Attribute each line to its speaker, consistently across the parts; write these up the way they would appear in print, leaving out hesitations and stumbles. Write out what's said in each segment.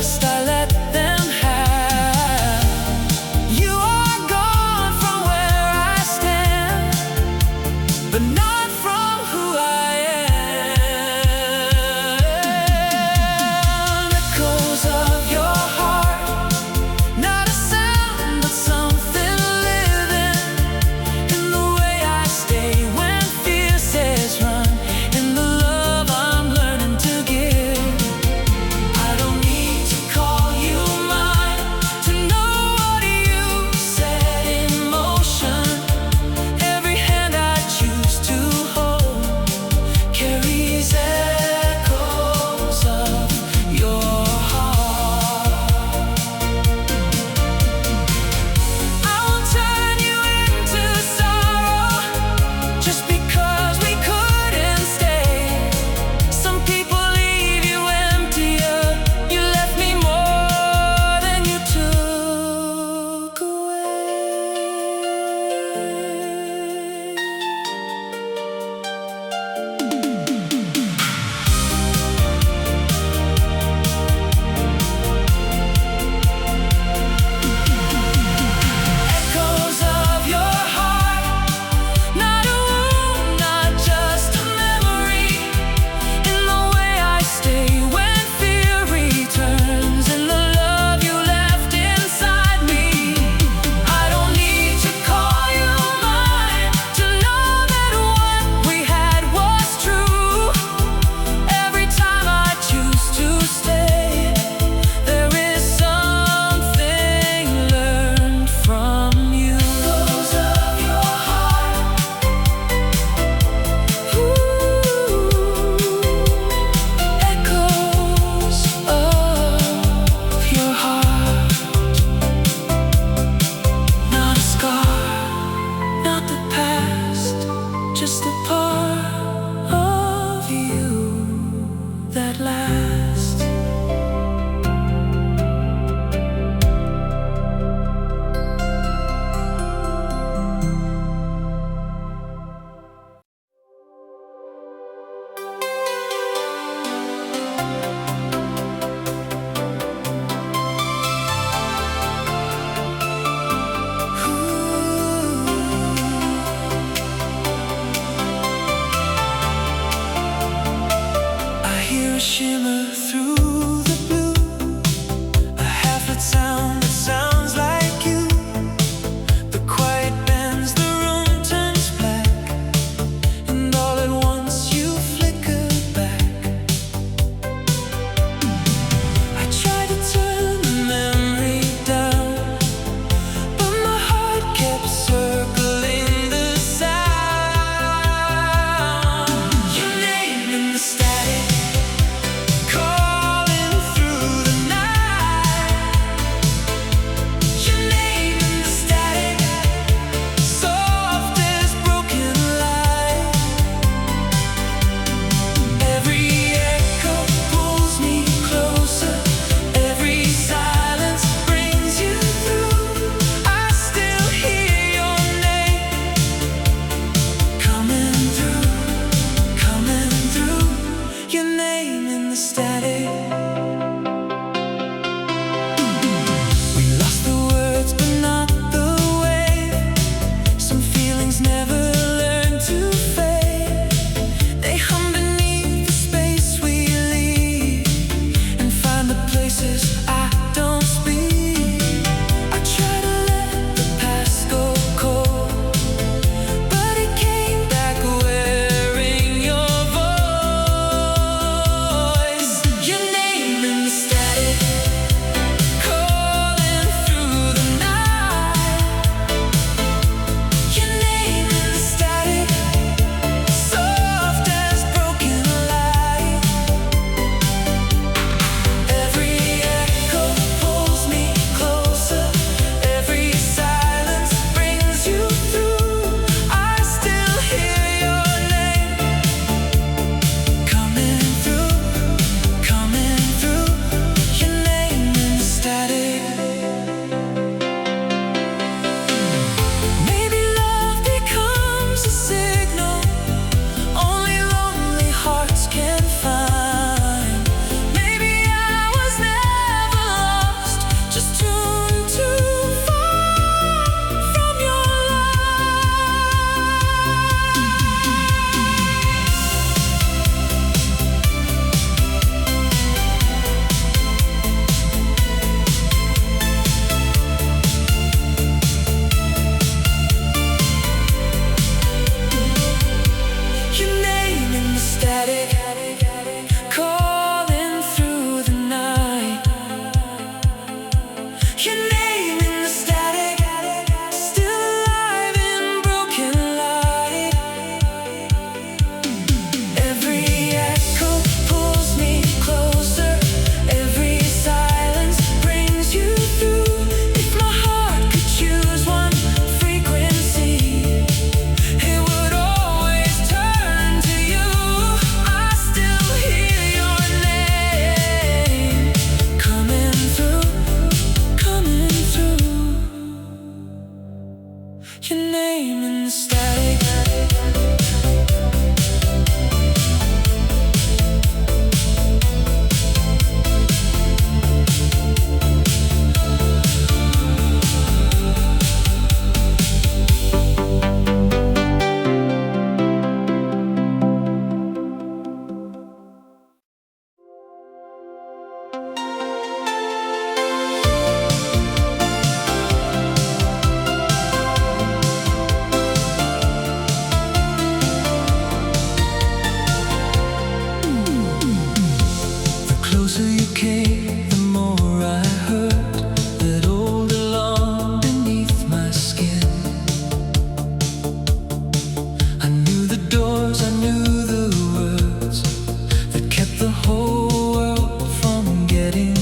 Speaker 1: trust I let them have. You are gone from where I stand, but not from who I am. Echoes of your heart, not a sound but something living in the way I stay when fear says run, in the love I'm learning to give. I don't need to call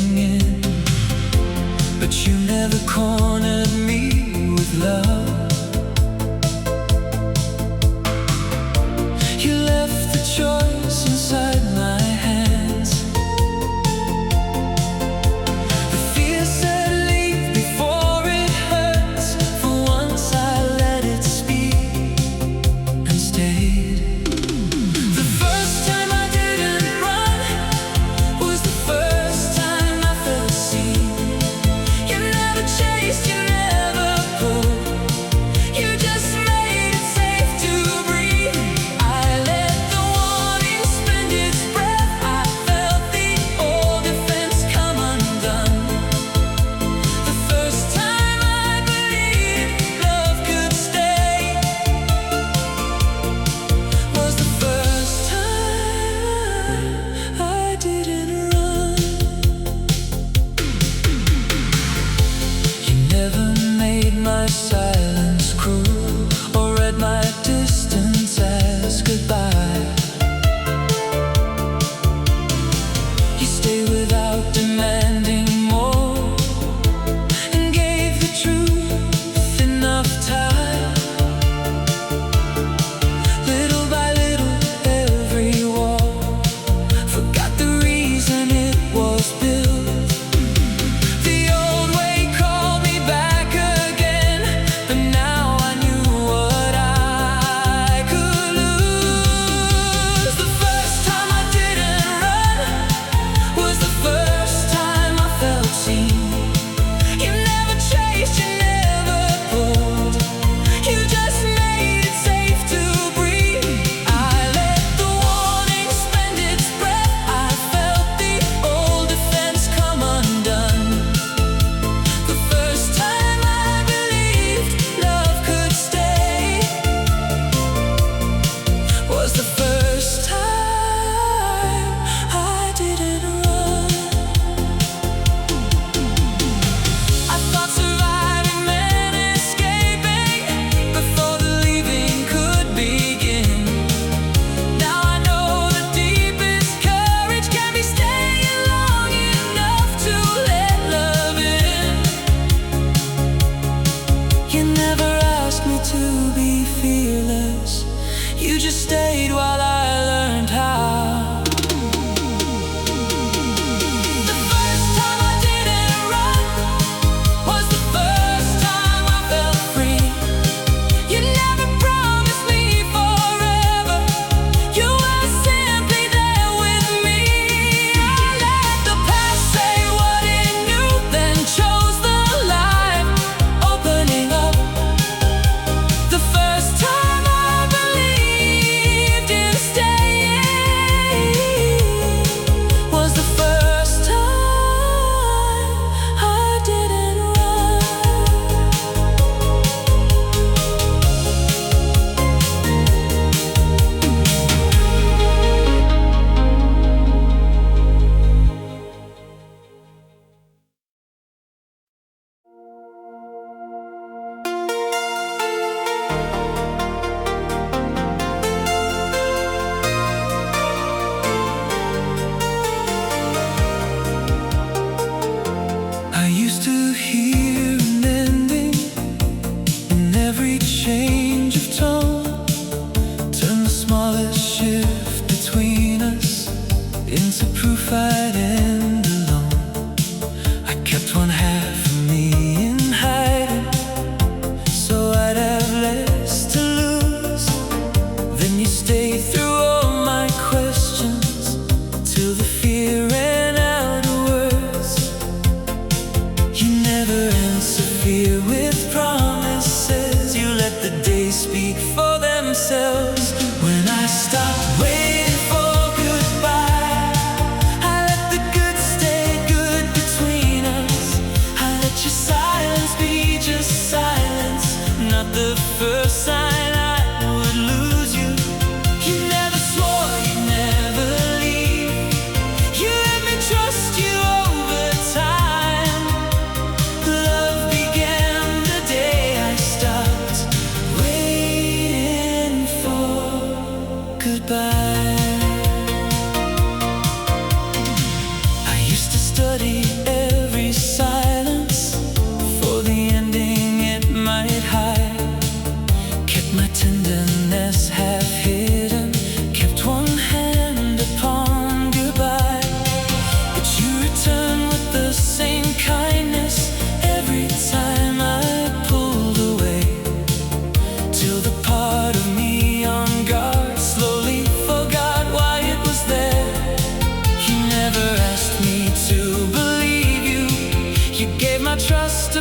Speaker 1: giving in, but you never cornered me with love. You left the choice inside my hands. The fear said leave before it hurts. For once I let it speak and stayed. The first time I didn't run was the first time I felt seen. You never chased, you never pulled. You just made it safe to breathe. I let the warning spend its breath. I felt the old defense come undone. The first time I believed love could stay was the first time I didn't run. You never made my silence cruel or read my distance as goodbye. You stayed without demanding more and gave the truth enough time. Little by little, every wall forgot the reason it was built. The old way called me back again, but now I knew what I could lose.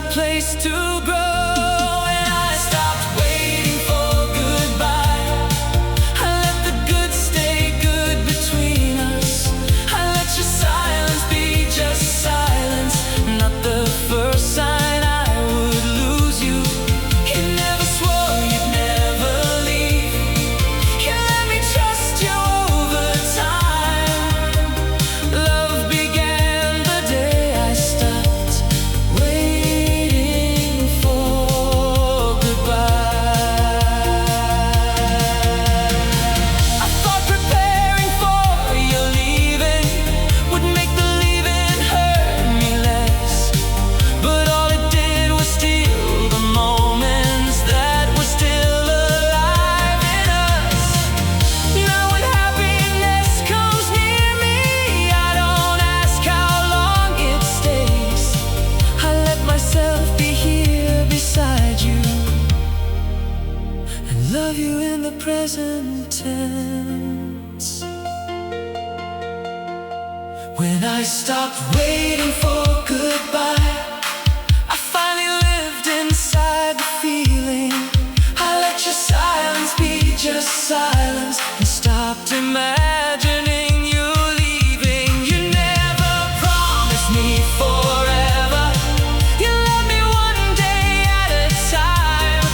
Speaker 1: a place to grow. And I stopped waiting for goodbye. I let the good stay good between us. I let your silence be just silence, not the first sign I would lose you. You never swore you'd never leave. You let me trust you over time. Love began the day I stopped waiting for goodbye. I thought preparing for your leaving would make the leaving hurt me less, but all it did was steal the moments that were still alive in us. Now when happiness comes near me, I don't ask how long it stays. I let myself be here beside you and love you in the present tense. When I stopped waiting for goodbye, I finally lived inside the feeling. I let your silence be just silence and stopped imagining you leaving. You never promised me forever. You loved me one day at a time.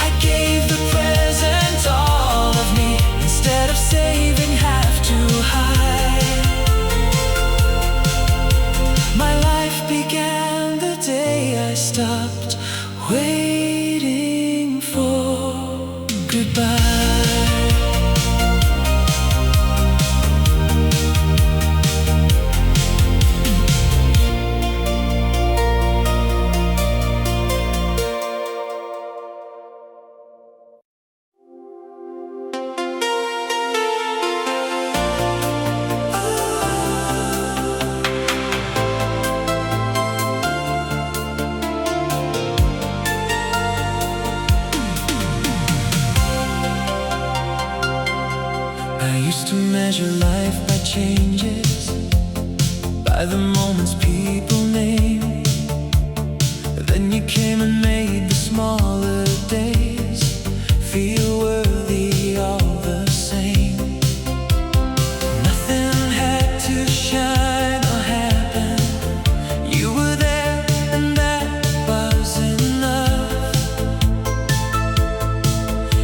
Speaker 1: I gave the present all of me instead of saving half too high. My life began the day I stopped waiting for goodbye. I used to measure life by changes, by the moments people name. Then you came and made the smaller days feel worthy all the same. Nothing had to shine or happen. You were there and that was enough.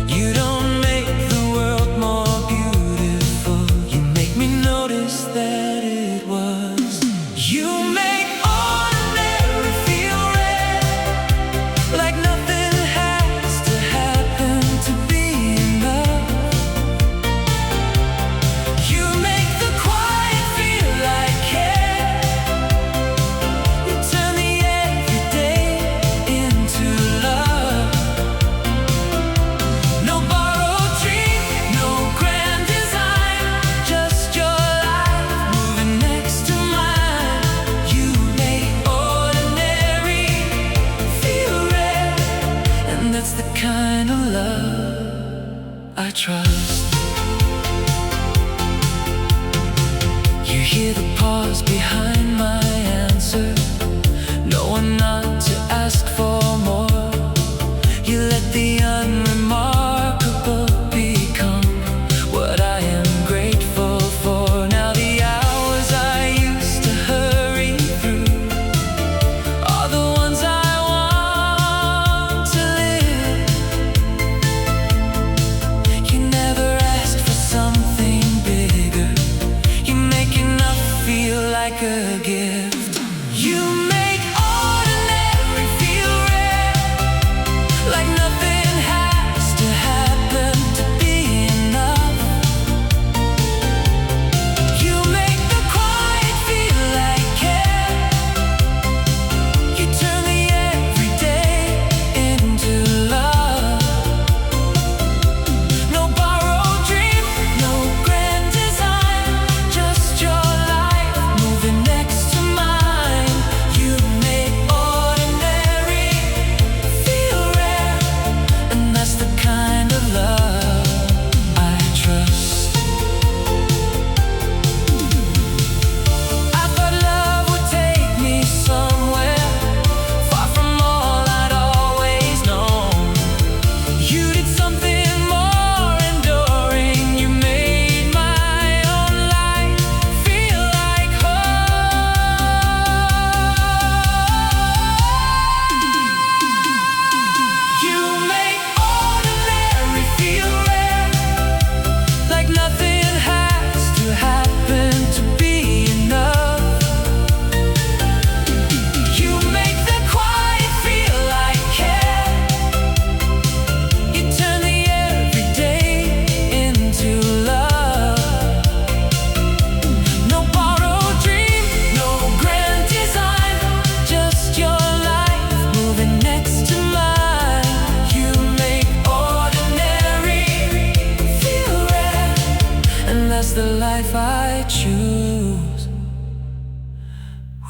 Speaker 1: You don't make the world more beautiful. You make me notice that it was. You make ordinary feel rare, like nothing had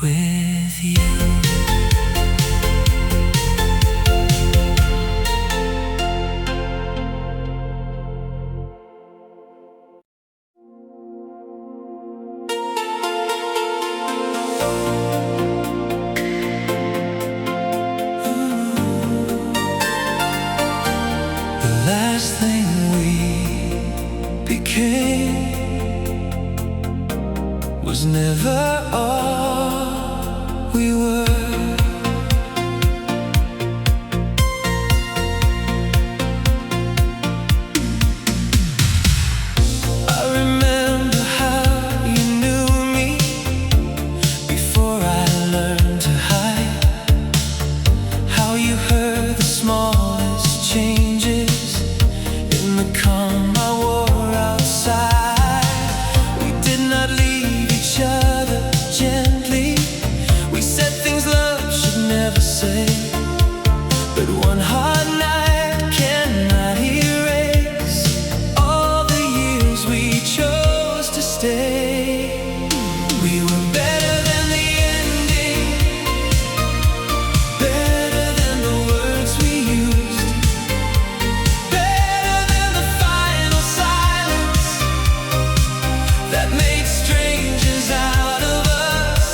Speaker 1: with you. The last thing we became was never all we were. I remember how you knew me before I learned to hide, how you heard the smallest changes in the calm I wore outside. We did not leave each other gently. We said things love should never say, but one hard night cannot erase all the years we chose to stay. We were better than the ending, better than the words we used, better than the final silence that made strangers out of us.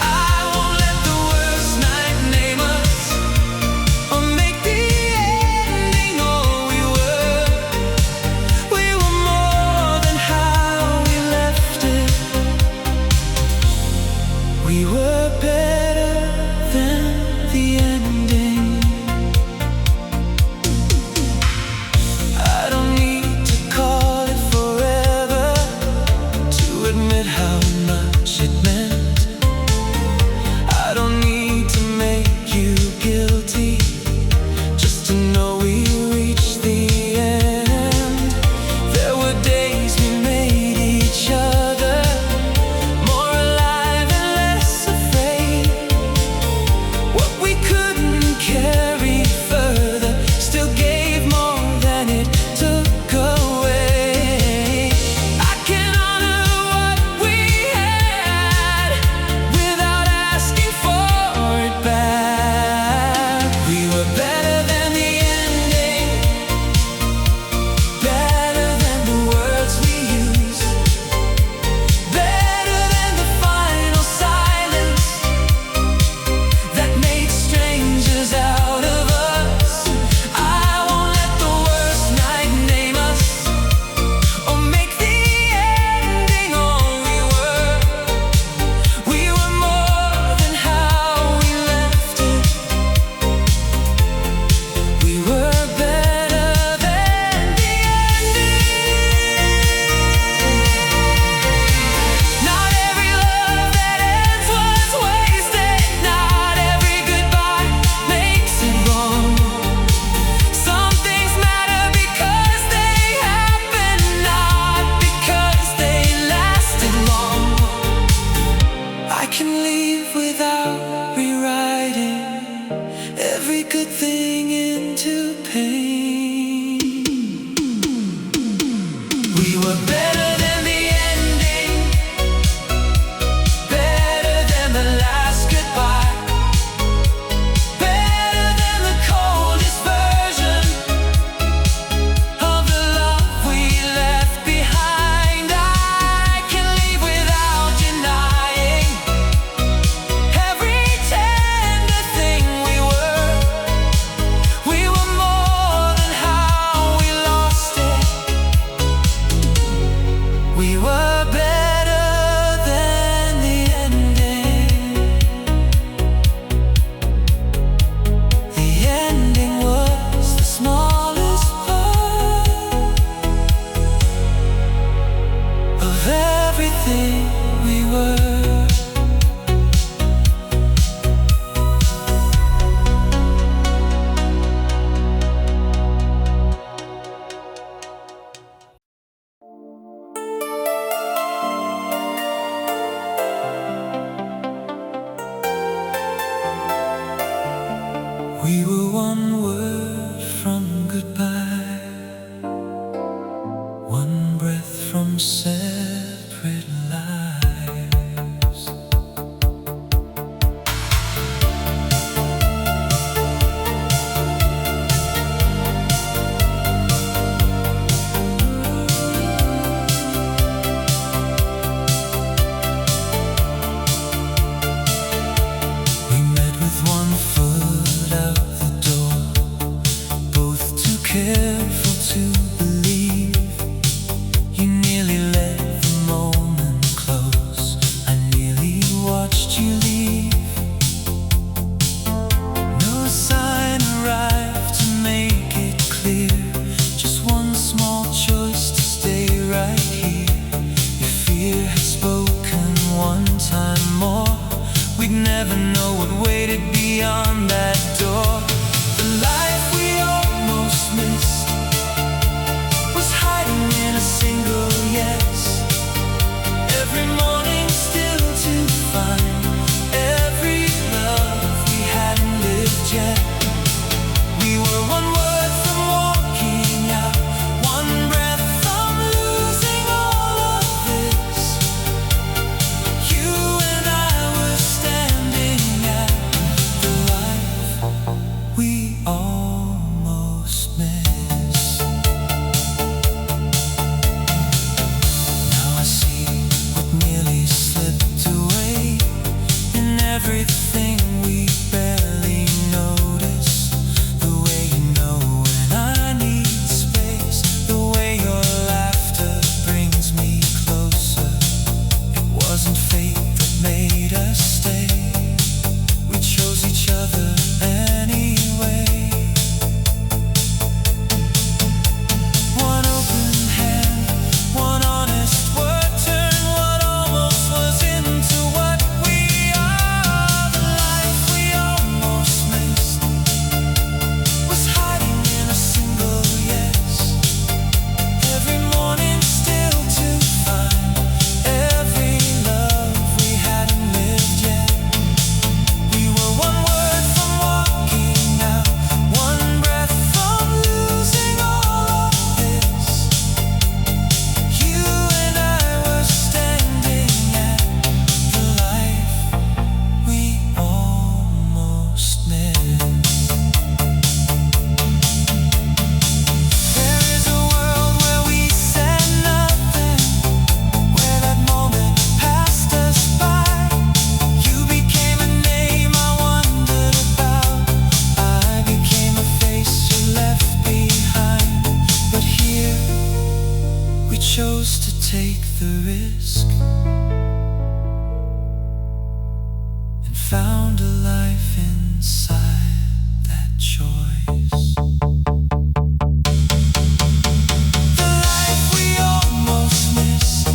Speaker 1: I won't let the worst night name us or make the ending all we were. We were more than how we left it. We were better than the ending. I don't need to call it forever to admit how much it meant. I don't need to make you guilty just to know we reached the end. There were days we made each other more alive and less afraid. What we couldn't carry further still gave more than it took away. I can honor what we had without asking for it back. We were better than the ending, better than the words we used, better than the final silence that made strangers out of us. I won't let the worst night name us or make the ending all we were. We were more than how we left it. We were better than the ending. Not every love that ends was wasted. Not every goodbye makes it wrong. Some things matter because they happen, not because they lasted long. I can leave without rewriting every good thing into pain. We were better than the ending, better than the last goodbye, better than the coldest version of the love we left behind. I can leave without denying every tender thing we were. We were more than how we lost it. We were better than the ending. The ending was the smallest part of everything we were. We were one word from goodbye, one breath from separate lives. never know what waited beyond that door. The life we almost missed was hiding in a single yes. Every morning still to find, every love we hadn't lived yet. We were one word from walking out, one breath from losing all of this. You and I were standing at the life we almost missed. Now I see what nearly slipped away in everything we barely noticed. The way you know when I need space, the way your laughter brings me closer. It wasn't fate that made us stay, we chose each other anyway. One open hand, one honest word turned what almost was into what we are. The life we almost missed was hiding in a single yes. Every morning still to find, every love we hadn't lived yet. We were one word from walking out, one breath from losing all of this. You and I were standing at the life we almost missed. There is a world where we said nothing, where that moment passed us by. You became a name I wondered about, I became a face you left behind. But here we chose to take the risk and found a life inside that choice. The life we almost missed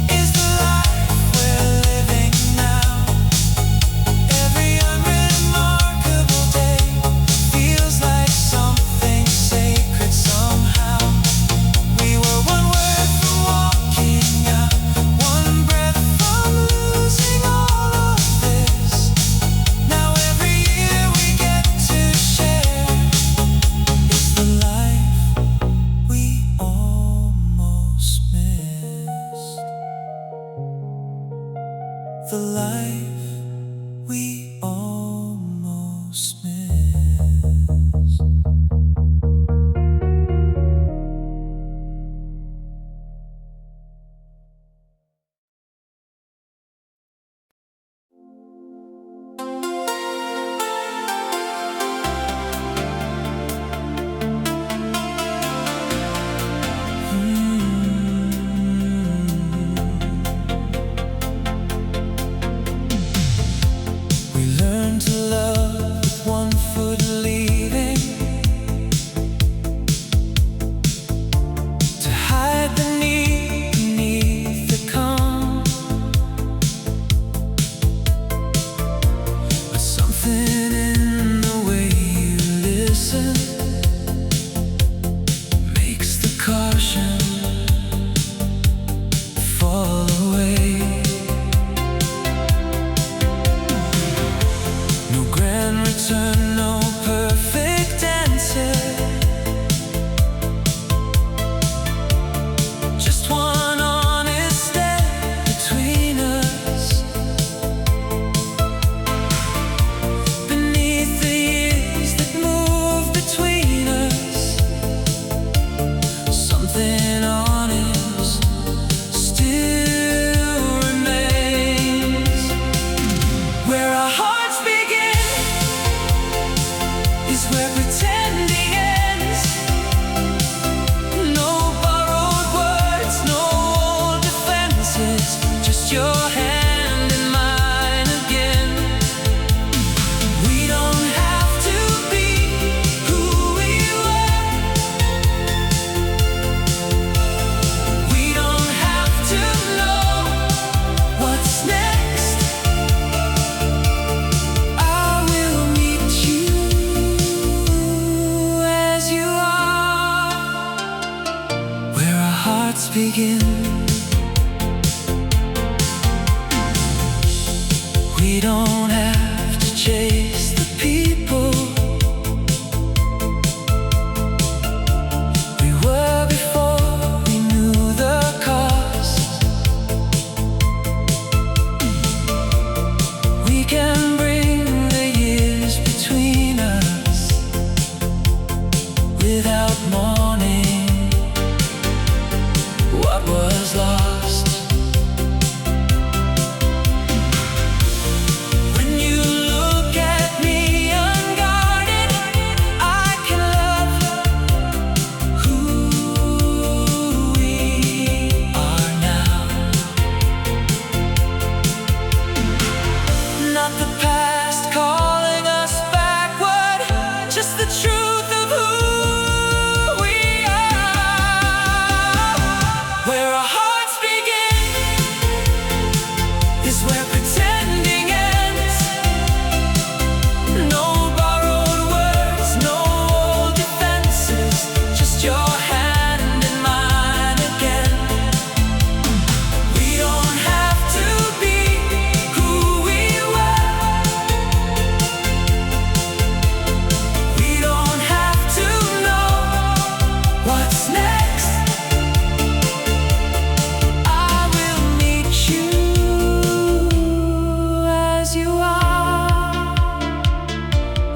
Speaker 1: is the life we're living now. Every unremarkable day feels like something sacred somehow. We were one word from walking out, one breath from losing all of this. Now every year we get to share is the life we almost missed. The life we almost missed. We learned to love with one foot leaving, to hide beneath the calm. But something in the way you listen makes the caution fall away. No grand return, no perfect answer, just one honest step between us. Beneath the years that move between us, something honest still remains. Where our hearts begin begin. We don't have to chase the people we were before we knew the cost. We can bring the years between us without mourning what was lost. When you look at me unguarded, I can love who we are now. Not the past calling us backward, just the truth of who we are. Where our hearts begin is where pretending ends. No borrowed words, no old defenses, just your hand in mine again. We don't have to be who we were. We don't have to know what's next. I will meet you as you are,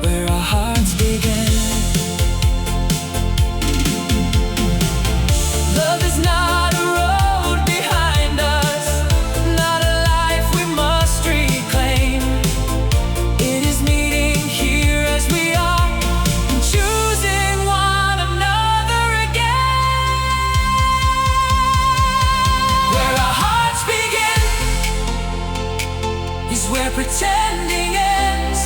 Speaker 1: where our hearts begin. Love is not a road behind us, not a life we must reclaim. It is meeting here as we are, and choosing one another again. Where our hearts begin is where pretending ends.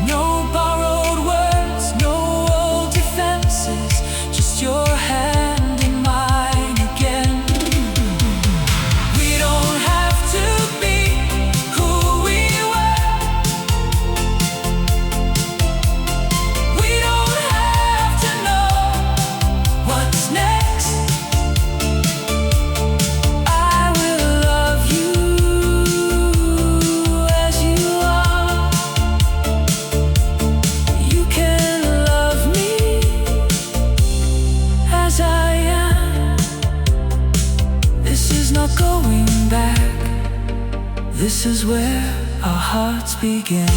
Speaker 1: No borrowed words, no old defenses, just your hand in mine again. We don't have to be who we were. We don't have to know what's next. I will love you as you are. You can love me as I am. This is not going back. This is where our hearts begin.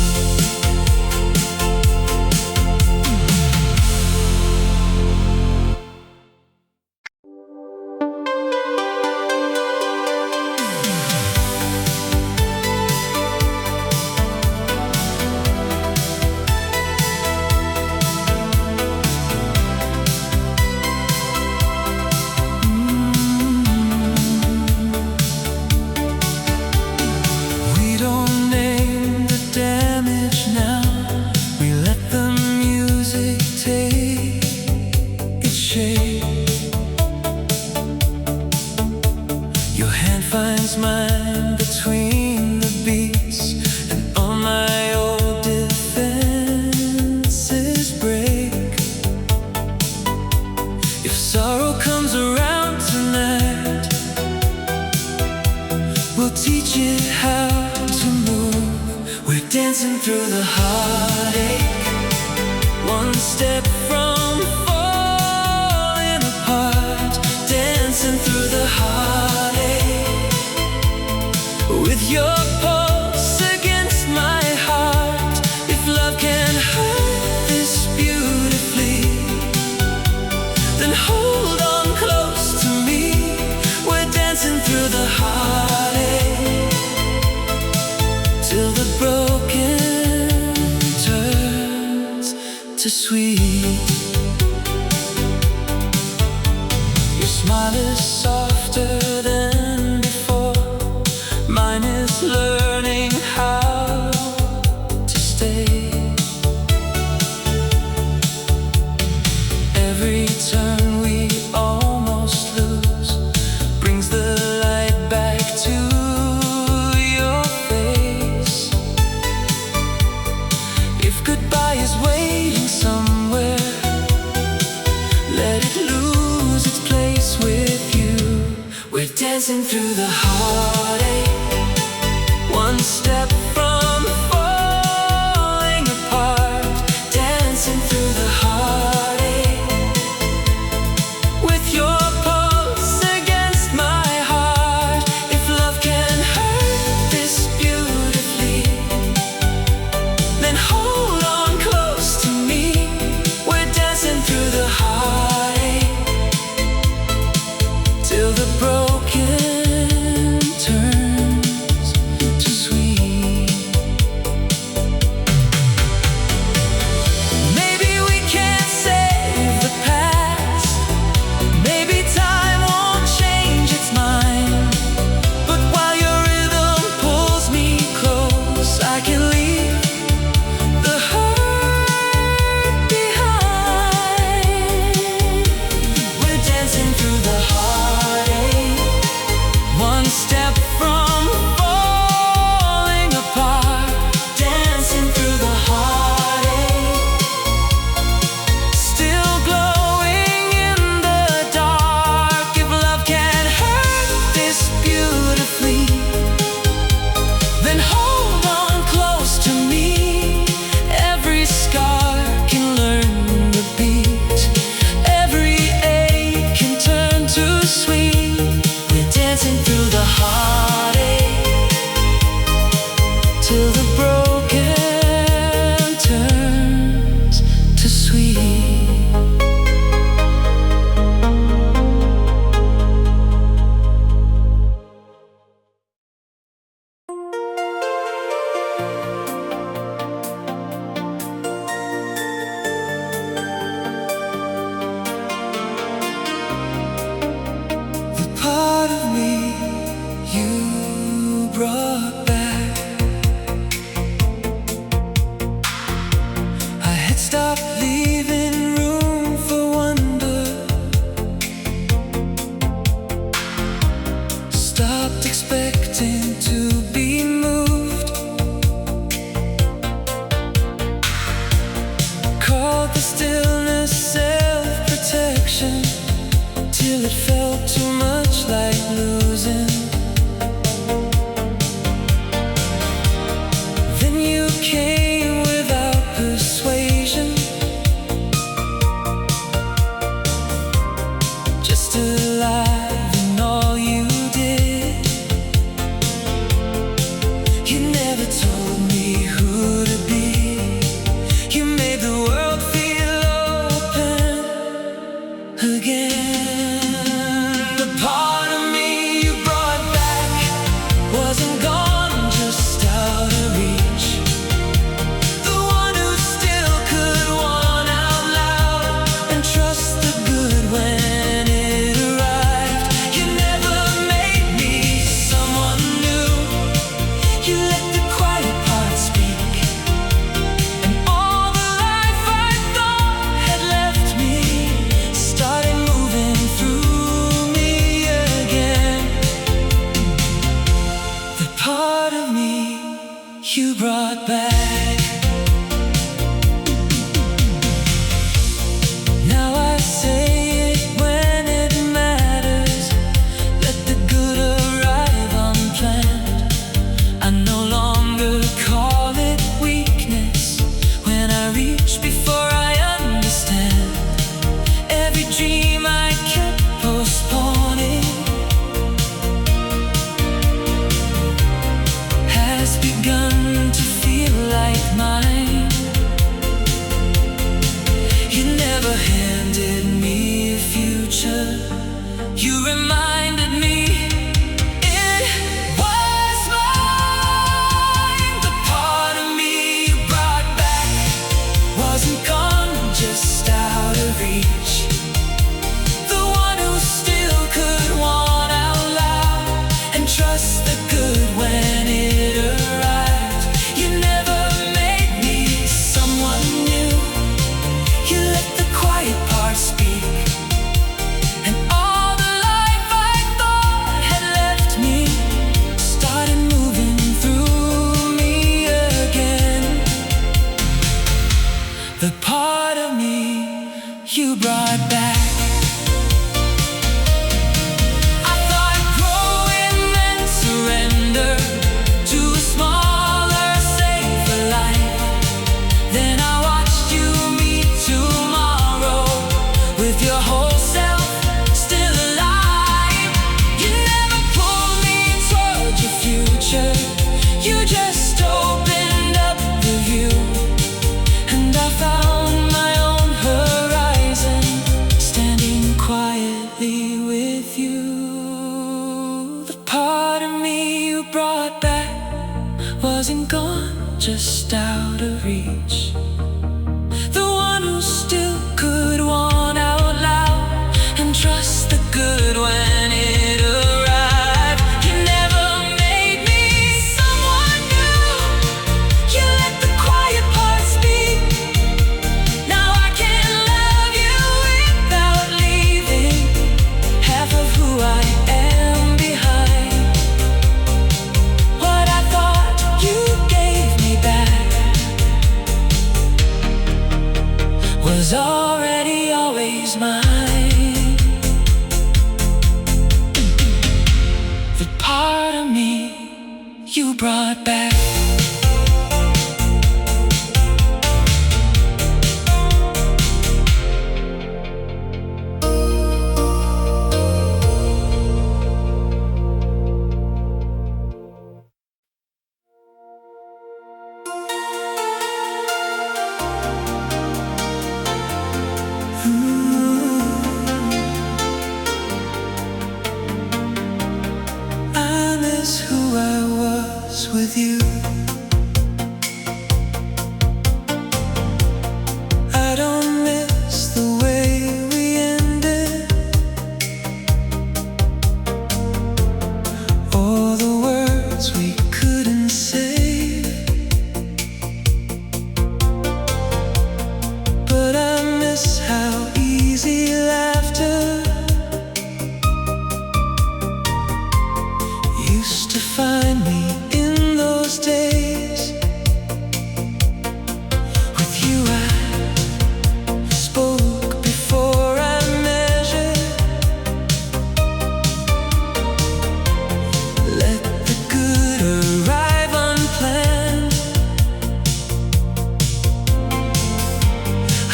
Speaker 1: We don't name the damage now. We let the music take its shape. Your hand finds mine between the beats, and all my old defenses break. If sorrow comes around tonight, we'll teach it how to move. We're dancing through the heartache, one step from falling apart. Dancing through the heartache, with your pulse against my heart. If love can hurt this beautifully, then hold on close to me. We're dancing through the heartache till the broken turns to sweet. Your smile is softer than before. Mine is learning how to stay. Every turn we almost lose brings the light back to your face. If goodbye is waiting somewhere, let it lose its place with dancing through the heartache, one step from falling apart, dancing through the heartache, with your pulse against my heart. If love can hurt this beautifully, then hold on close to me. We're dancing through the heartache till the broken turns to sweet. Maybe we can't save the past, maybe time won't change its mind, but while your rhythm pulls me close, I can leave the hurt behind. We're dancing through the heartache, one step from falling apart, dancing through the heartache, still glowing in the dark. If love can hurt this beautifully, then hold on close to me. Every scar can learn the beat, every ache can turn to sweet. We're dancing through the heartache till the broken turns to sweet. The part of me you brought back, I had stopped leaving room for wonder, stopped expecting to be moved, called the stillness self-protection, till it felt too much like losing. Then you came without persuasion, just alive in all you did. You never told me who to be. You made the world feel open again. The part of me you brought back wasn't gone just out of reach, the one who still could want out loud and trust the good when it arrived. You never made me someone new, you let the quiet part speak, and all the life I thought had left me started moving through me again. The part of me you brought back. Now I say it when it matters, let the good arrive unplanned. I no longer call it weakness when I reach before I understand. Every dream I kept postponing has begun to feel like just out of reach. The one who still could want out loud and trust the good when it arrived. You never made me someone new. You let the quiet parts speak. Now I can love you without leaving half of who I am behind. What I thought you gave me back was already always mine. The part of me you brought back. I miss who I was with you. I don't miss the way we ended, or the words we couldn't say. But I miss how easy laughter used to find me in those days. With you I spoke before I measured. Let the good arrive unplanned.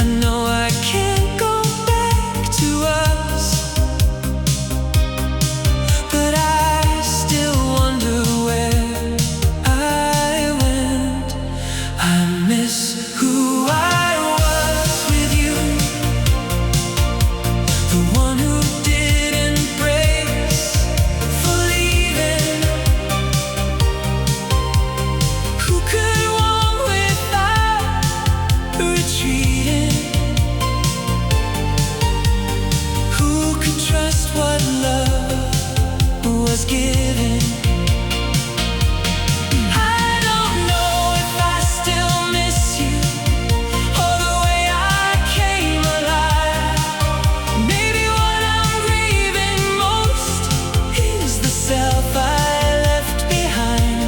Speaker 1: I know I can't go back to us, but I still wonder where I went. I miss who I was with you. The one who didn't brace for leaving, who could walk without retreating, who could trust what love was given. I don't know if I still miss you, or the way I came alive. Maybe what I'm grieving most is the self I left behind.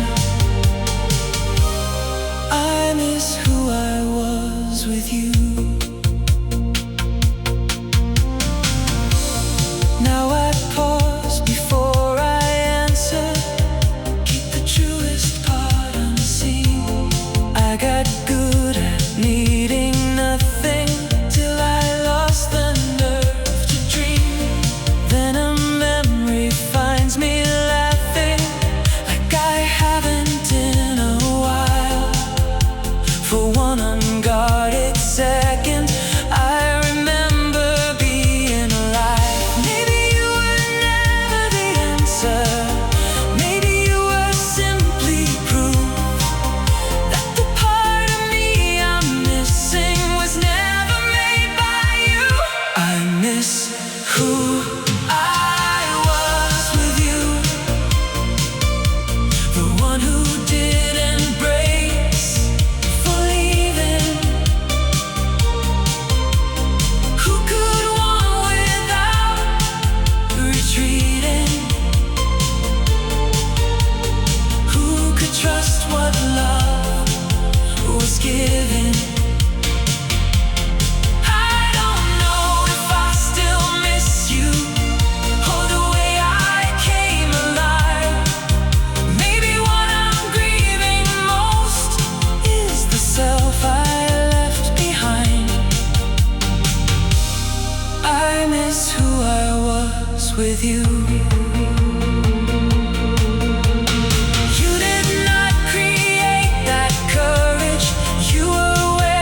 Speaker 1: I miss who I was with you. Now I pause before I answer. Keep the truest part unseen. I got good at needing nothing till I lost the nerve to dream. Then a memory finds me laughing like I haven't in a while. For one unguarded second, I remember being alive. Maybe you were never the answer. Maybe you were simply proof that the part of me I'm missing was never made by you. I miss who I was with you. The one who didn't brace for leaving, who could want without retreating, who could trust what love was given. I don't know if I still miss you, or the way I came alive. Maybe what I'm grieving most is the self I left behind. I miss who I was with you. You did not create that courage. You were where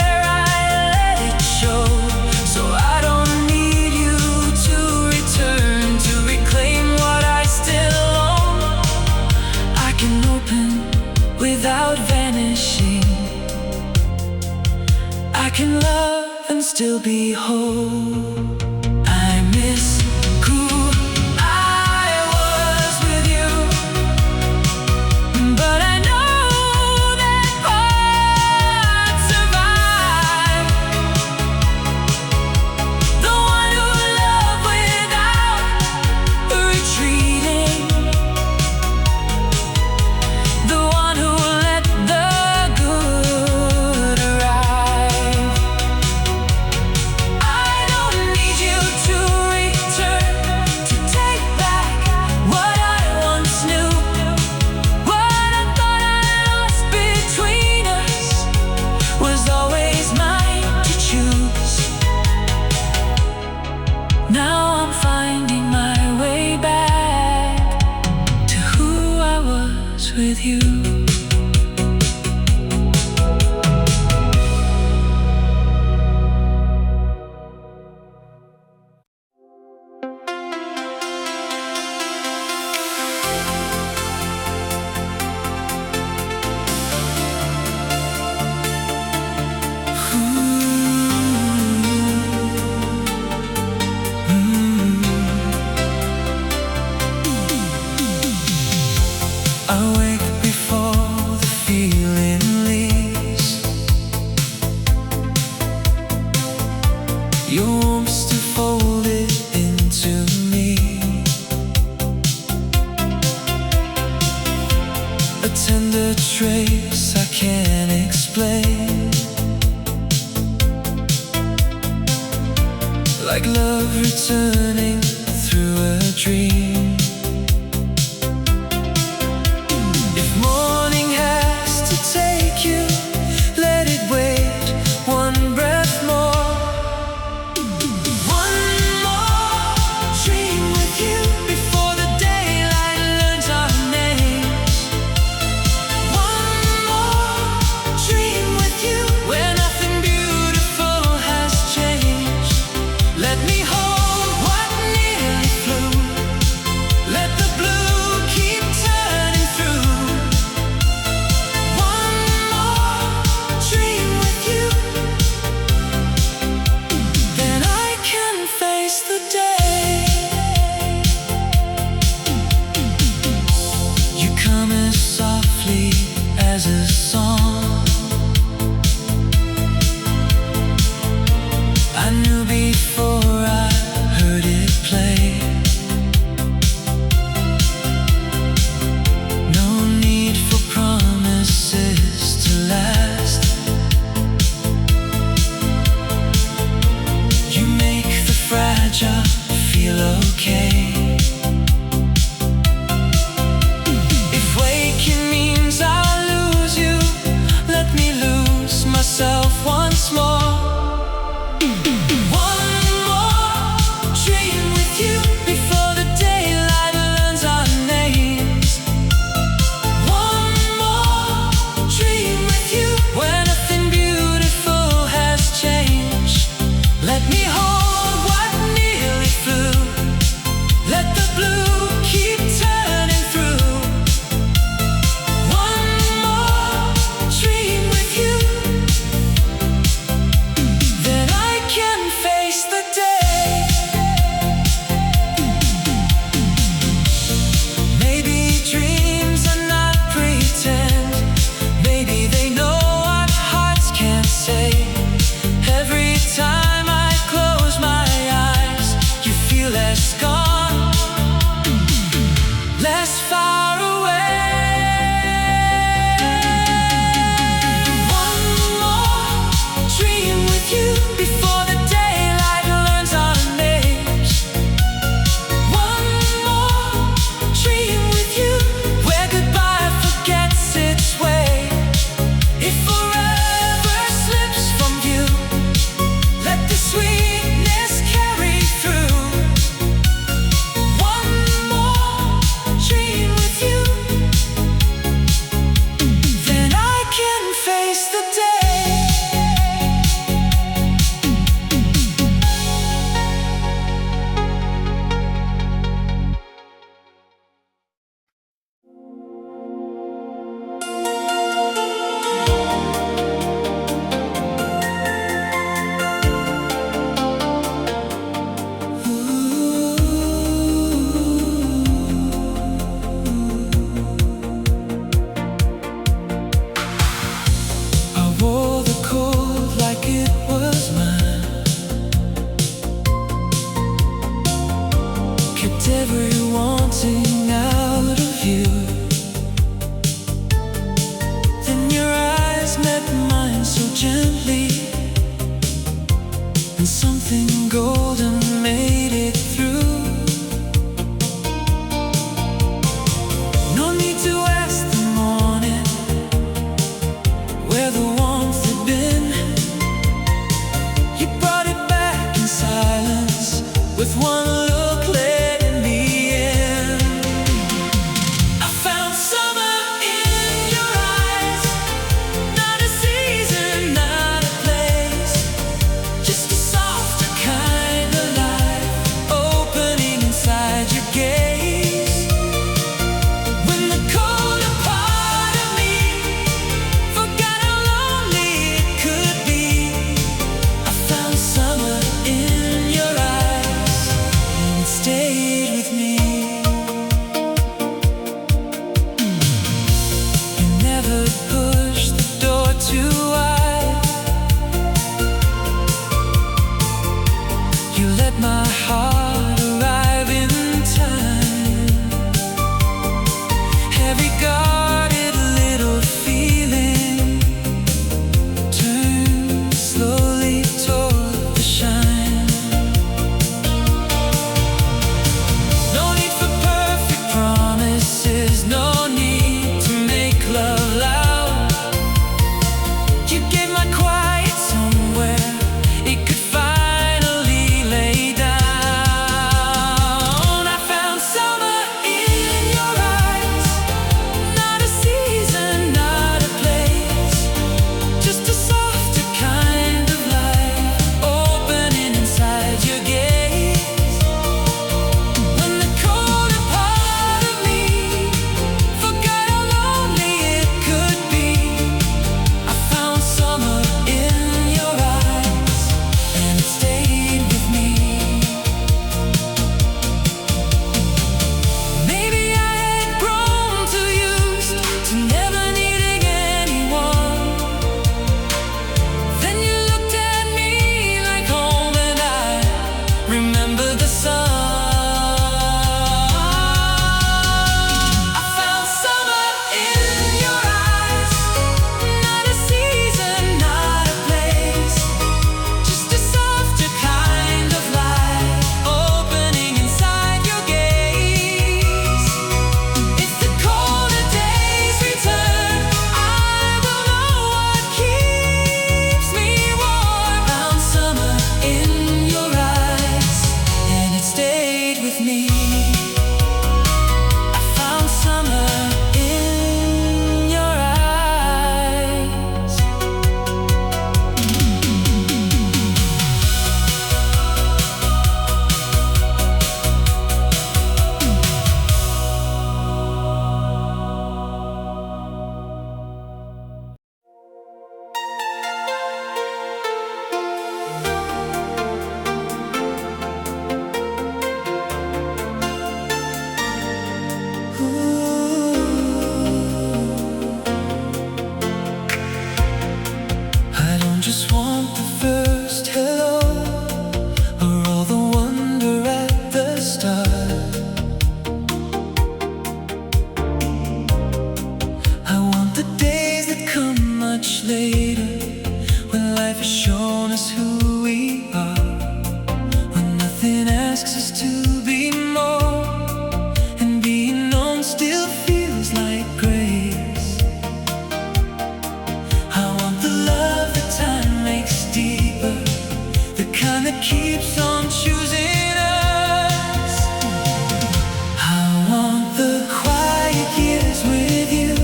Speaker 1: can love and still be whole. I miss who I was with you, but I know that part survived. The one who loved without retreating, the one who let the good arrive. I don't need you to return to take back what I once knew. What I thought I lost between us was always mine to choose. Now I'm finding my way back to who I was with you. I wake before the feeling leaves. Your warmth still folded into me, a tender trace I can't explain, like love returning through a dream. If morning has to take you, let it wait one breath more. One more dream with you before the daylight learns our names. One more dream with you where nothing beautiful has changed. Let me hold what gently, and something golden made it through. No need to ask the morning where the warmth had been. You brought it back in silence with one look led in the end. I found summer in your eyes, not a season, not a place, just a softer kind of life opening inside your gaze. When the colder part of me forgot how lonely it could be, I found summer in your eyes, and it stayed with me. You never pushed the door too wide. You let my heart arrive in time. Every guarded little feeling turned slowly toward the shine. No need for perfect promises, no need to make love loud. You gave my quiet somewhere it could finally lay down. I found summer in your eyes, not a season, not a place, just a softer kind of life opening inside your gaze. When the colder part of me forgot how lonely it could be, I found summer in your eyes, and it stayed with me. Maybe I had grown too used to never needing anyone. Then you looked at me like home, and I remembered the sun. I found summer in your eyes, not a season, not a place, just a softer kind of light opening inside your gaze. If the colder days return, I will know what keeps me warm. Found summer in your eyes, and it stayed with me. I found summer in your eyes. I don't just want the first hello or all the wonder at the start. I want the days that come much later, when life has shown us who we are, when nothing asks us to be more, and being known still feels like grace. I want the love that time makes deeper, the kind that keeps on choosing us. I want the quiet years with you,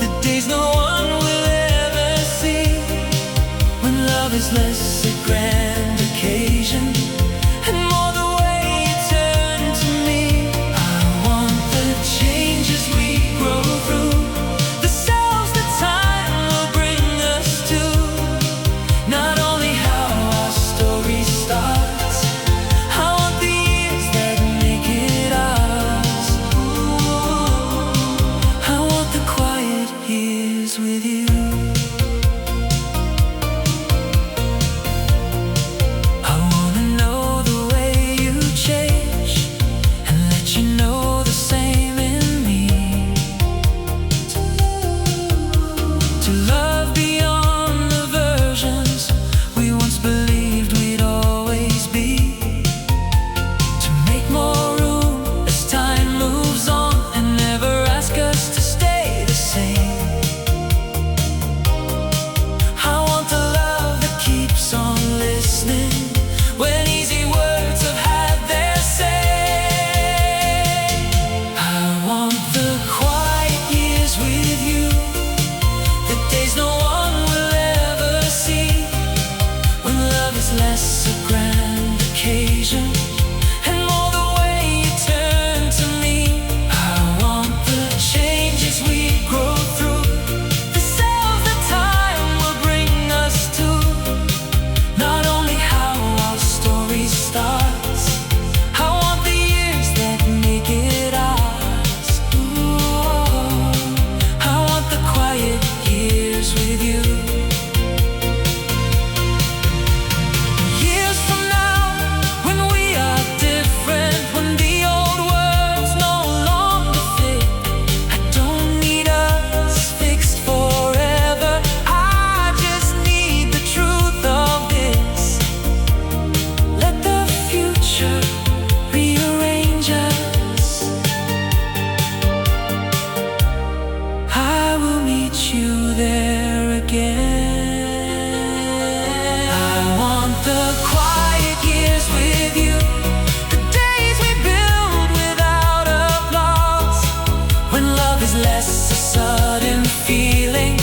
Speaker 1: the days no one will ever see, when love is less a grand occasion and more the way you turn to me. I want the changes we grow through, the selves that time will bring us to, not only how our story starts. I want the years that make it ours. Ooh, I want the quiet years with you. again. I want the quiet years with you, the days we build without applause, when love is less a sudden feeling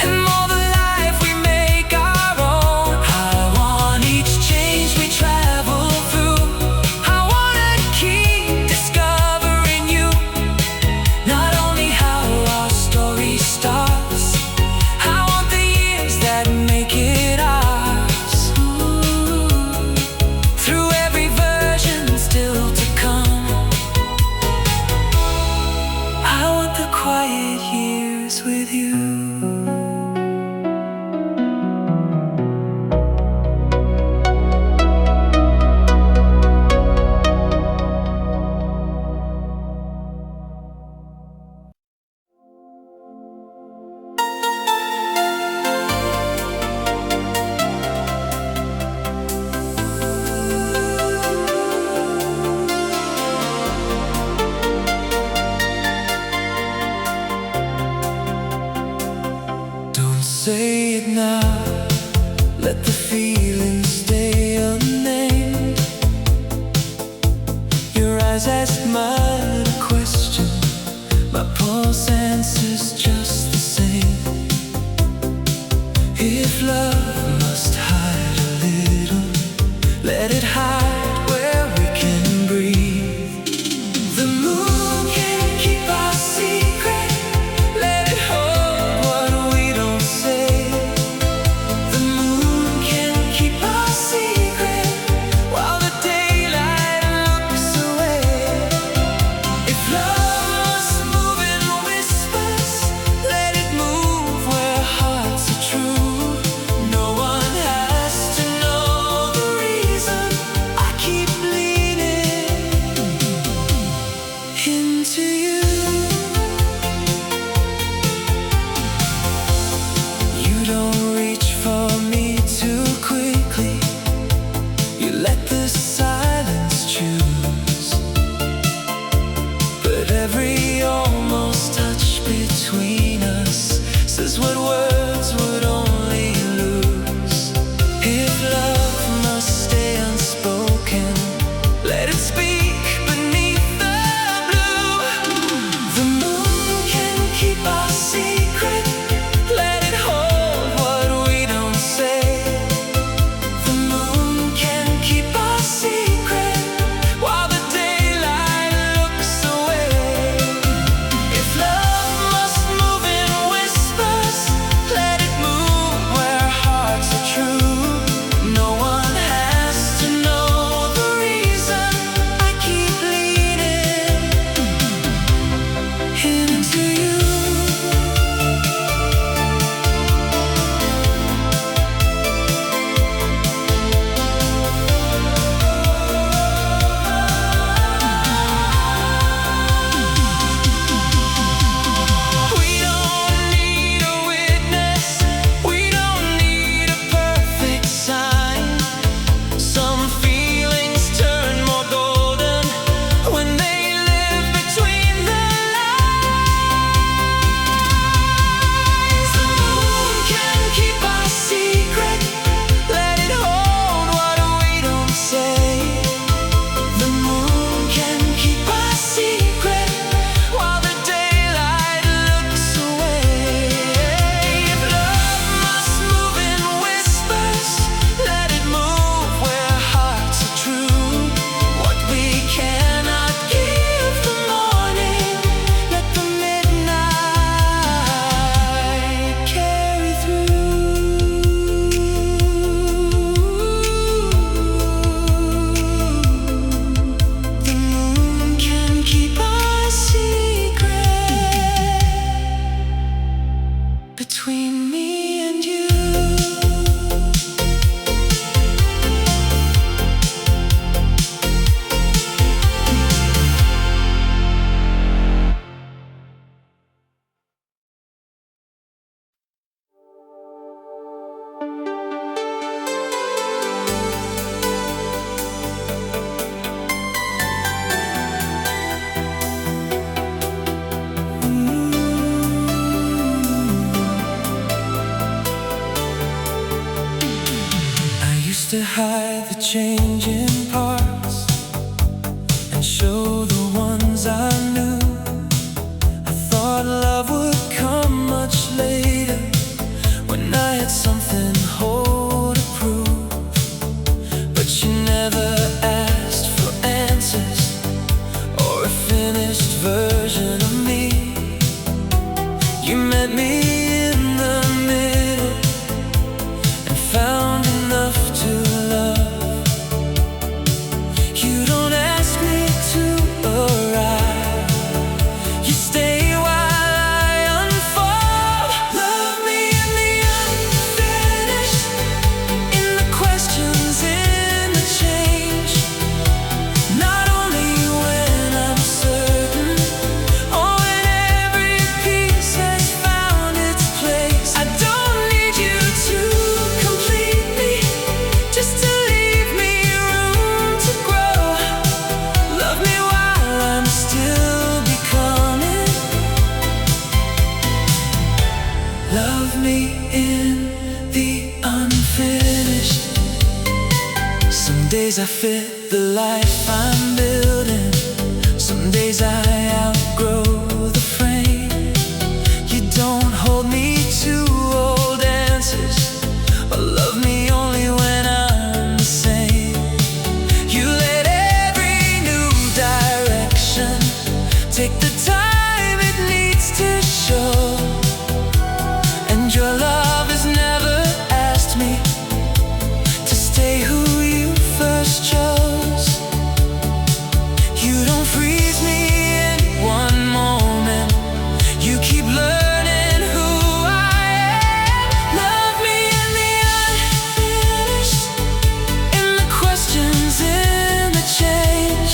Speaker 1: and more the life we make our own. I want each change we travel through. I wanna keep discovering you, not only how our story starts. I want the years that make it ours. Through every version still to come. I want the quiet years with you. Don't say it now, let the feeling stay unnamed. Your eyes ask mine a question, my pulse answers just the same. If love must hide a little, let it hide where we can breathe. The moon can keep our secret, let it hold what we don't say. The moon can keep our secret while the daylight looks away. If love must move in whispers, let it move where hearts are true. No one has to know the reason I keep leaning into you. You don't reach for me too quickly, you let the silence choose. But every almost touch between us says what words would only lose. If love must stay unspoken, let it speak beneath the blue. The moon can keep our secret, let it hold what we don't say. The moon can keep our secret while the daylight looks away. If love must move in whispers, let it move where hearts are true. No one has to know the reason I keep leaning into you. We don't need a witness, we don't need a perfect sign. Some feelings turn more golden when they live between the lines. The moon can keep our secret, let it hold what we don't say. The moon can keep our secret while the daylight looks away. If love must move in whispers, let it move where hearts are true. What we cannot give the morning, let the midnight carry through. The moon can keep our secret between me and you. used to hide the changing parts and show the ones I knew. I thought love would come much later, when I had something whole to prove. But you never asked for answers or a finished version of me. You met me in the middle and found enough to love. You don't ask me to arrive, you stay while I unfold. Love me in the unfinished, in the questions, in the change. Not only when I'm certain, or when every piece has found its place. I don't need you to complete me, just to leave me room to grow. Love me while I'm still becoming. Love me in the unfinished. Some days I fit the life I'm building, some days I outgrow the frame. You don't hold me to old answers, or love me only when I'm the same. You let every new direction take the time it needs to show. And your love has never asked me to stay who you first chose. You don't freeze me in one moment, you keep learning who I am. Love me in the unfinished, in the questions, in the change.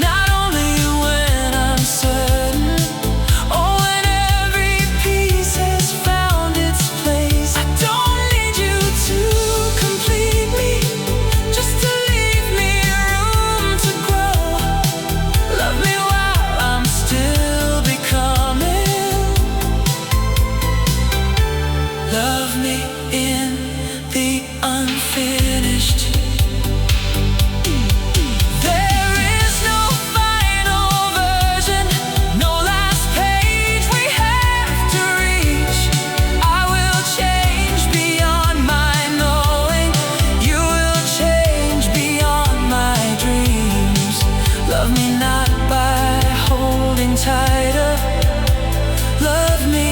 Speaker 1: Not only when I'm certain, or when every piece has found its place. I don't need you to complete me, just to leave me room to grow. Love me while I'm still becoming. Love me in the unfinished. There is no final version, no last page we have to reach. I will change beyond my knowing, you will change beyond my dreams. Love me not by holding tighter, love me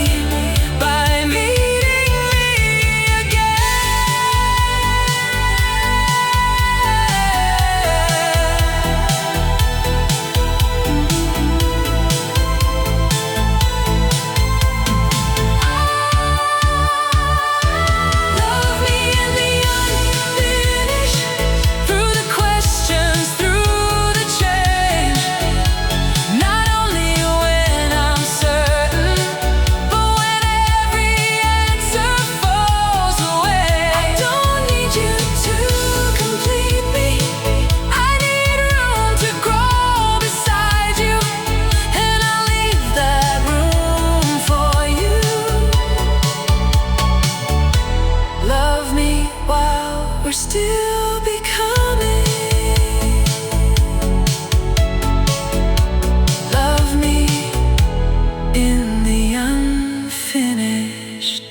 Speaker 1: by meeting me Love me in the unfinished, through the questions, through the change. Not only when I'm certain, but when every answer falls away. I don't need you to complete me, I need room to grow beside you, and I'll leave that room for you. Love me while we're still becoming. Love me in the unfinished.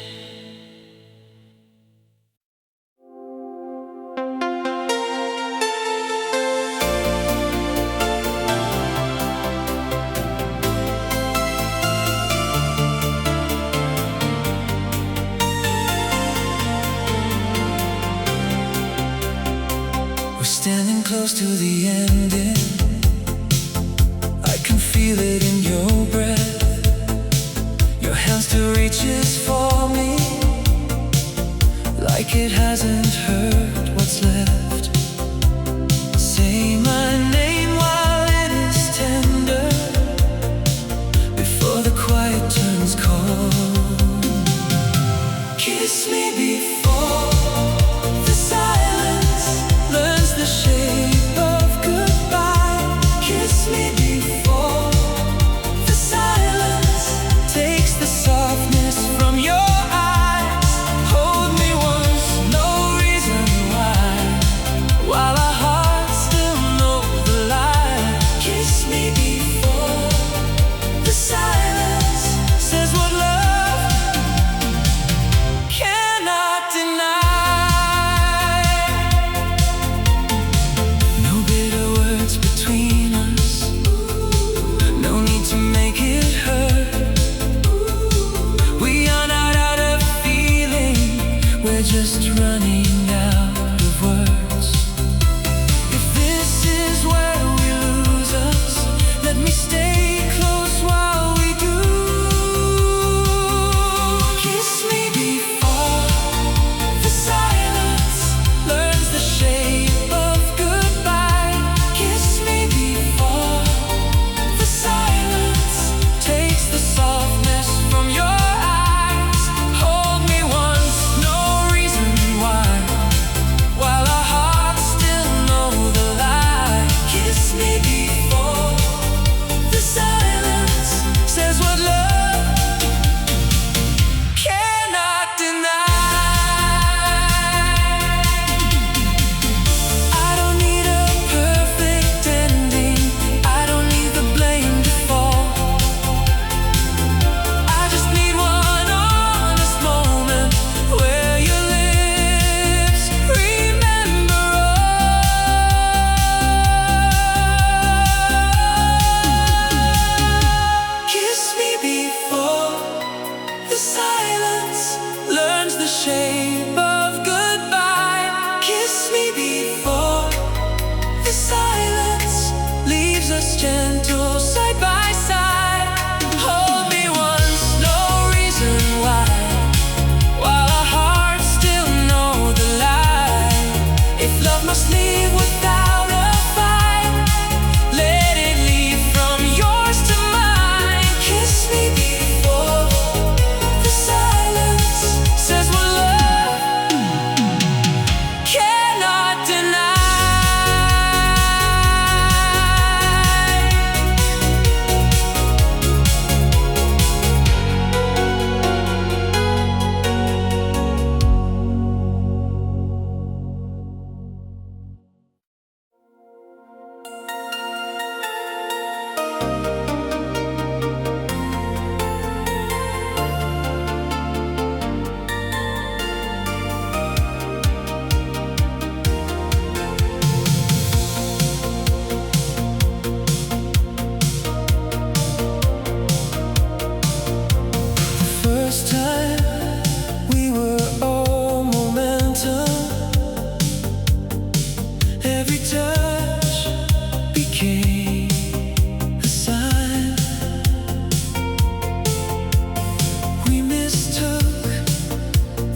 Speaker 1: We're standing close to the ending, I can feel it in your breath. Your hand still reaches for me, like it hasn't hurt what's left. Say my name while it is tender, before the quiet turns cold. Kiss me before the silence learns the shape of goodbye. Kiss me before the silence takes the softness from your eyes. Hold me once, no reason why. just running out of words. If this is where we lose us, let me stay close while we do. Kiss me before the silence learns the shape of goodbye. Kiss me before the silence takes the softness from your eyes. Hold me once, no reason why, while our hearts still know the lie. Kiss me before the silence says what love cannot deny. I don't need a perfect ending, I don't need the blame to fall. I just need one honest moment where your lips remember all. Kiss me before the silence learns the shape of goodbye. Kiss me before the silence leaves us gentle side by side. Hold me once, no reason why, while our hearts still know the lie. If love must leave without a fight, let it leave from yours to mine. Kiss me before the silence says what love cannot deny. First time we were all momentum. Every touch became a sign. We mistook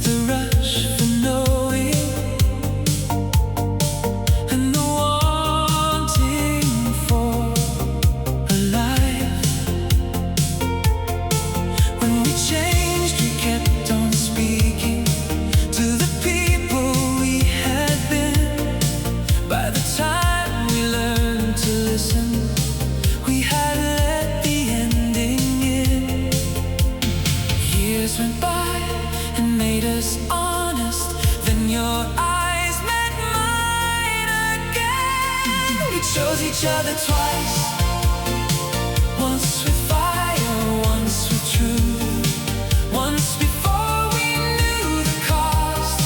Speaker 1: the rush for knowing and the wanting for a life. When we changed, we kept on speaking to the people we had been. By the time we learned to listen, we had let the ending in. Years went by and made us honest. Then your eyes met mine again. We chose each other twice, once with fire, once with truth. Once before we knew the cost,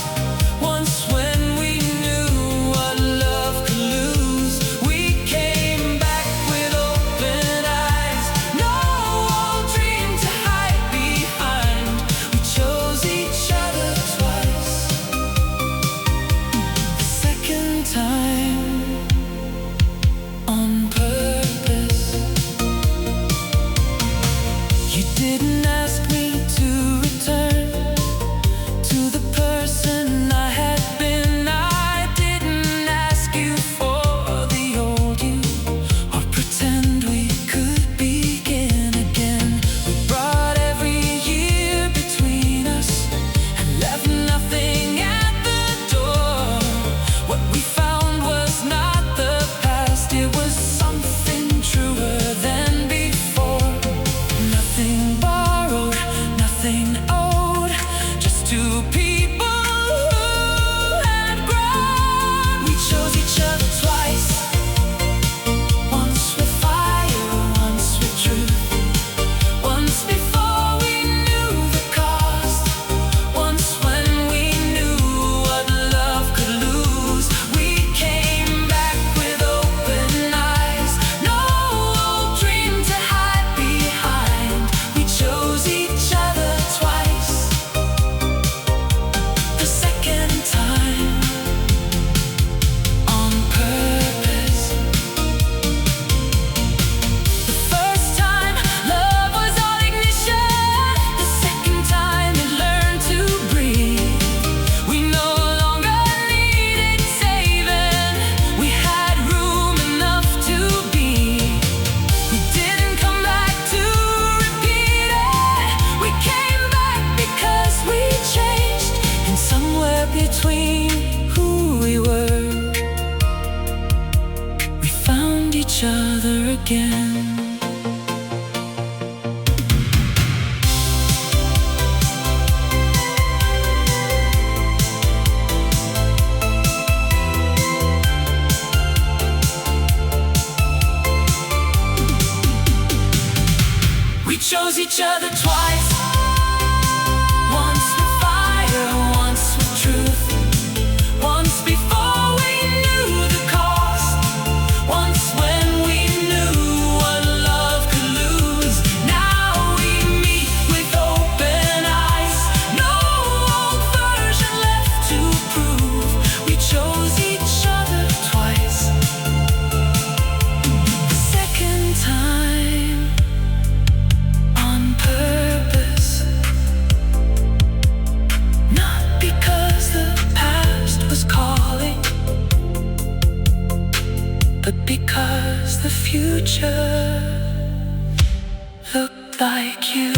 Speaker 1: once when we knew what love could lose. We came back with open eyes, no old dream to hide behind. We chose each other twice. The second time on purpose. between who we were. We found each other again. We chose each other twice. Once with fire, once with truth. Once before we knew the cost. Once when we knew what love could lose. Now we meet with open eyes. No old version left to prove. We chose each other twice. The second time, on purpose. Not because the past was calling, but because the future looked like you.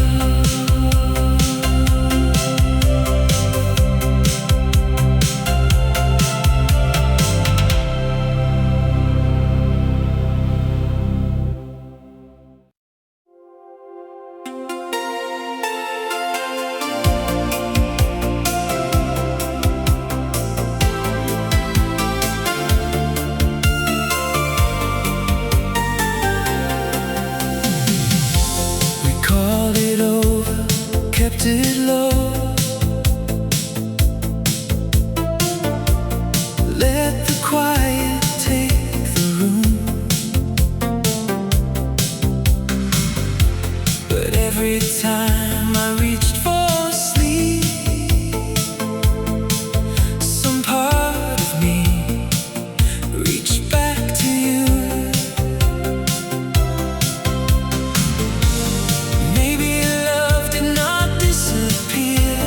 Speaker 1: Kept it low. Let the quiet take the room. But every time I reached for sleep, some part of me reached back to you. Maybe love did not disappear.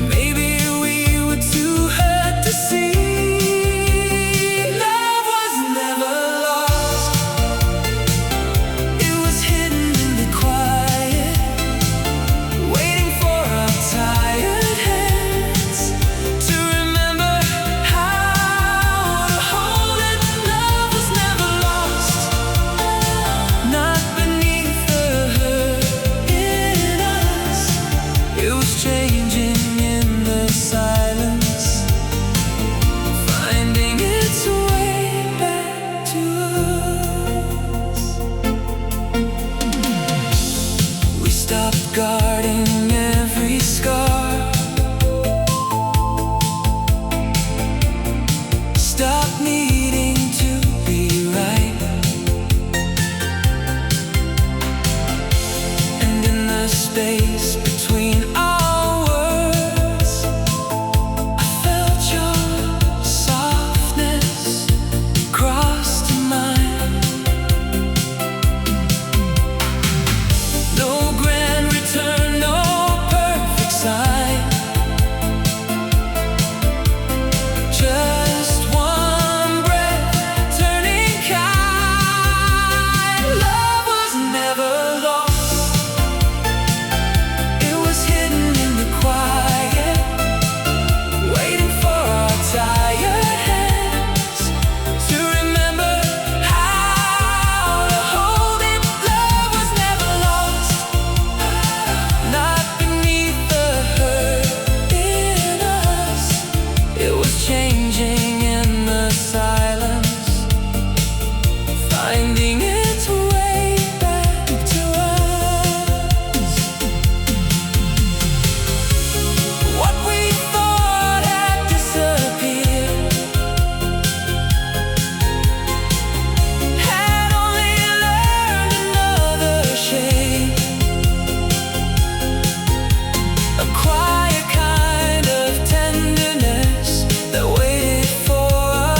Speaker 1: Maybe we were too hurt to see. Love was never lost. It was hidden in the quiet, waiting for our tired hands to remember how to hold it. Love was never lost. Not beneath the hurt in us. It was changing in the silence, finding its way back to us. We stopped guarding every scar, stopped needing to be right. And in the space between our words, I felt your softness cross to mine. No grand return, no perfect sign. Just one breath, turning kind. Love was never lost. It was hidden in the quiet, waiting for our tired hands to remember how to hold it. Love was never lost. Not beneath the hurt in us. It was changing in the silence, finding its way back to us. What we thought had disappeared had only learned another shape. A quiet kind of tenderness that waited for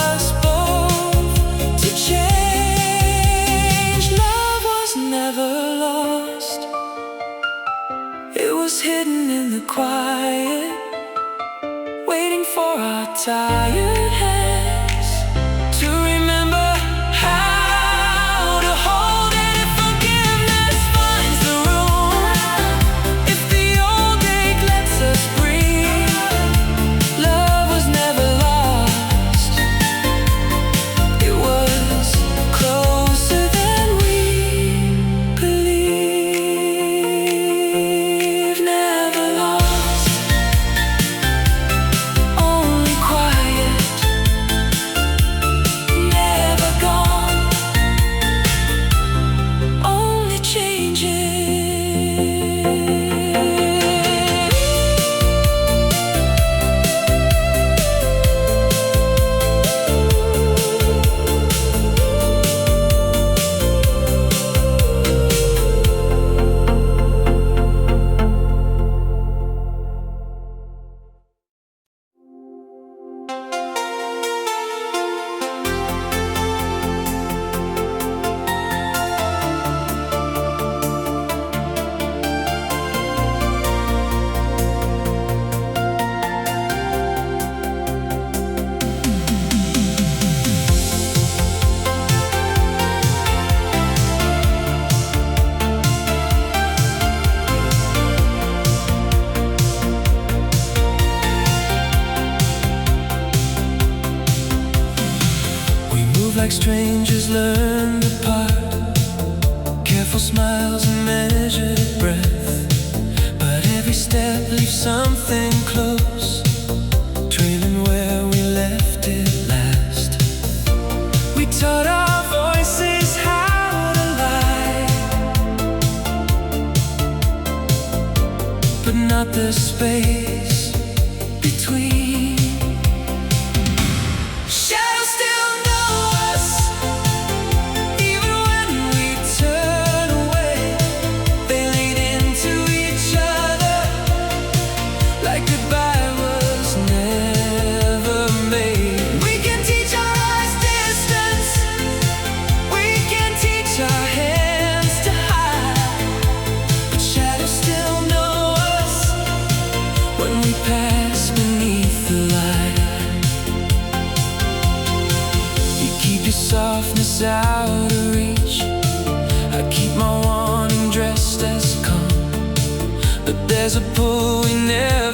Speaker 1: us both to change. Love was never lost. It was hidden in the quiet, waiting for our tired hands to remember how to hold it. If forgiveness finds the room, if the old strangers learn to part, careful smiles and measured breath. But every step leaves something close, trailing where we left it last. We taught our voices how to lie, but not the space between. Shadows still know us, even when we turn away. They lean into each other like goodbye was never made. We can teach our eyes distance, we can teach our hands to hide, but shadows still know us when we pass beneath the light. You keep your softness out of reach, I keep my warning dressed as calm, but there's a pull we never